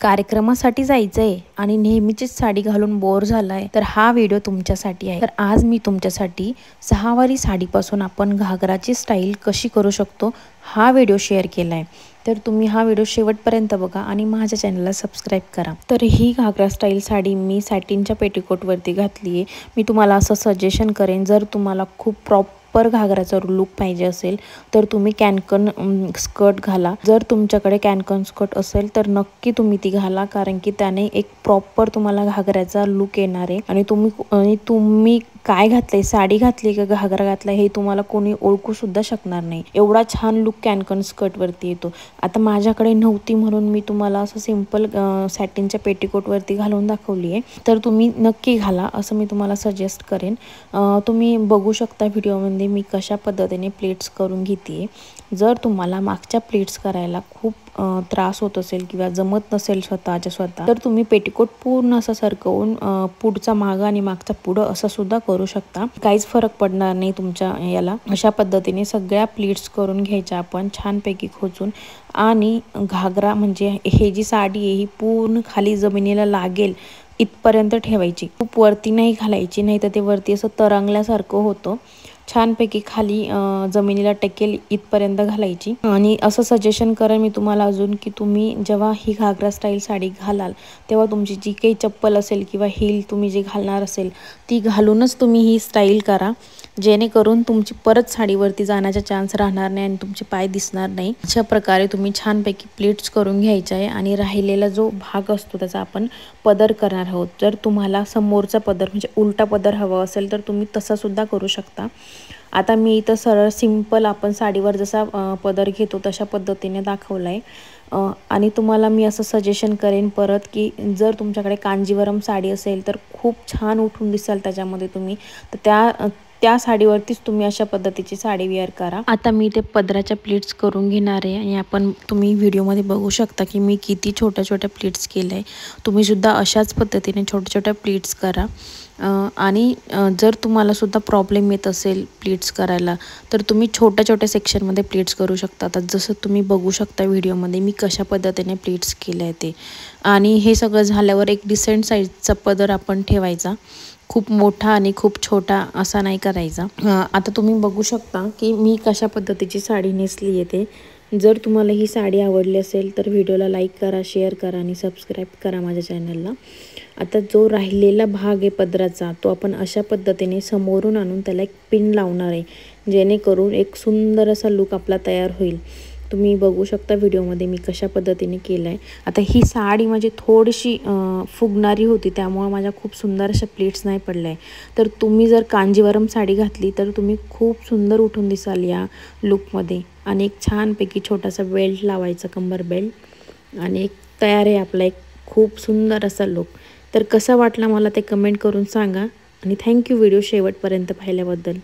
कार्यक्रमासाठी जायचं आहे आणि नेहमीचीच साडी घालून बोर झालाय तर हा व्हिडिओ तुमच्यासाठी आहे। तर आज मी तुमच्यासाठी सहावारी साडीपासून आपण घागराची स्टाईल कशी करू शकतो हा व्हिडिओ शेअर केलाय। तर तुम्ही हा व्हिडिओ शेवटपर्यंत बघा आणि माझ्या चॅनलला सबस्क्राइब करा। तर ही घागरा स्टाईल साडी मी सॅटिनच्या पेटीकोटवरती घातली आहे। मी तुम्हाला असं सजेशन करेन, जर तुम्हाला खूप प्रॉपर घागराचा लुक पाहिजे असेल तर तुम्ही कॅनकन स्कर्ट घाला। जर तुमच्याकडे कॅनकन स्कर्ट असेल तर नक्की तुम्ही ती घाला, कारण की त्याने एक प्रॉपर तुम्हाला घागराचा लुक येणार आहे। आणि तुम्ही काय घातले, साडी घातली का घागरा घातला हे तुम्हाला कोणी ओळखू सुद्धा शकणार नाही। एवढा छान लुक कॅनकन स्कर्ट वरती येतो। आता माझ्याकडे नव्हती म्हणून मी तुम्हाला असं सिंपल सॅटिनच्या पेटीकोट वरती घालून दाखवली आहे। तर तुम्ही नक्की घाला असं मी तुम्हाला सजेस्ट करेन। तुम्ही बघू शकता व्हिडिओमध्ये मी कशा पद्धतीने प्लेट्स करून घेते। जर तुम्हाला मागच्या प्लेट्स करायला खूप त्रास होत असेल किंवा जमत नसेल स्वतःच्या स्वतः, तर तुम्ही पेटीकोट पूर्ण असं सरकवून पुढचा मागा आणि मागचा पुढं असं सुद्धा करू शकता। काहीच फरक पडणार नाही तुमच्या याला। अशा पद्धतीने सगळ्या प्लेट्स करून घ्यायच्या आपण छानपैकी खोचून। आणि घागरा म्हणजे हे जी साडी आहे ही पूर्ण खाली जमिनीला लागेल इथपर्यंत ठेवायची, खूप वरती नाही घालायची, नाही तर ते वरती असं तरंगल्यासारखं होतं। छानपैकी खाली जमिनीला टेकेल इथपर्यंत घालायची। आणि असं सजेशन करेन मी तुम्हाला अजून की तुम्ही जेव्हा ही घागरा स्टाईल साडी घालाल तेव्हा तुमची जी काही चप्पल असेल किंवा हील तुम्ही जे घालणार असेल ती घालूनच तुम्ही ही स्टाईल करा, जेणेकरून तुमची परत साडीवरती जाण्याचा चान्स राहणार नाही आणि तुमचे पाय दिसणार नाही। अशा प्रकारे तुम्ही छानपैकी प्लेट्स करून घ्यायचे आहे आणि राहिलेला जो भाग असतो त्याचा आपण पदर करणार आहोत। जर तुम्हाला समोरचा पदर म्हणजे उलटा पदर हवा असेल तर तुम्ही तसा सुद्धा करू शकता। आता मी इथं सरळ सिंपल आपण साडीवर जसा पदर घेतो तशा पद्धतीने दाखवलाय। आणि तुम्हाला मी असं सजेशन करेन परत की जर तुमच्याकडे कांजीवरम साडी असेल तर खूप छान उठून दिसाल त्याच्यामध्ये तुम्ही, तर त्या साडीवरतीच तुम्ही अशा पद्धतीची साडी वेअर करा। आता मी ते पदराच्या प्लेट्स करून घेणार आहे आणि तुम्ही व्हिडिओमध्ये बघू शकता की मी किती छोट्या छोट्या प्लेट्स केल्या आहे। तुम्ही सुद्धा अशाच पद्धतीने छोट्या छोट्या प्लेट्स करा। आणि जर तुम्हाला सुद्धा प्रॉब्लेम येत असेल प्लेट्स करायला तर तुम्ही छोट्या छोट्या सेक्शनमध्ये प्लेट्स करू शकता। आता जसं तुम्ही बघू शकता व्हिडिओमध्ये मी कशा पद्धतीने प्लेट्स केले आहे ते। आणि हे सगळं झाल्यावर एक डिसेंट साईजचा पदर आपण ठेवायचा, खूप मोठा आणि खूप छोटा असा नाही करायचा। आता तुम्ही बघू शकता की मी कशा पद्धतीची साडी नेसली आहे ते। जर तुम्हाला ही साडी आवडली असेल तर व्हिडिओला लाईक करा, शेअर करा आणि सबस्क्राईब करा माझ्या चॅनलला। आता जो राहिलेला भाग आहे पदराचा तो आपण अशा पद्धतीने समोरून आणून त्याला एक पिन लावणार आहे, जेणेकरून एक सुंदर असा लुक आपला तयार होईल। तुम्ही बघू शकता व्हिडिओमध्ये मी कशा पद्धतीने केलं आहे। आता ही साडी माझी थोडीशी फुगणारी होती त्यामुळे माझ्या खूप सुंदर अशा प्लेट्स नाही पडल्या आहे। तर तुम्ही जर कांजीवरम साडी घातली तर तुम्ही खूप सुंदर उठून दिसाल या लुकमध्ये। आणि एक छानपैकी छोटासा बेल्ट लावायचा, कंबर बेल्ट, आणि एक तयार आहे आपला एक खूप सुंदर असा लुक। तर कसा वाटला मला ते कमेंट करून सांगा आणि थँक्यू व्हिडिओ शेवटपर्यंत पाहिल्याबद्दल।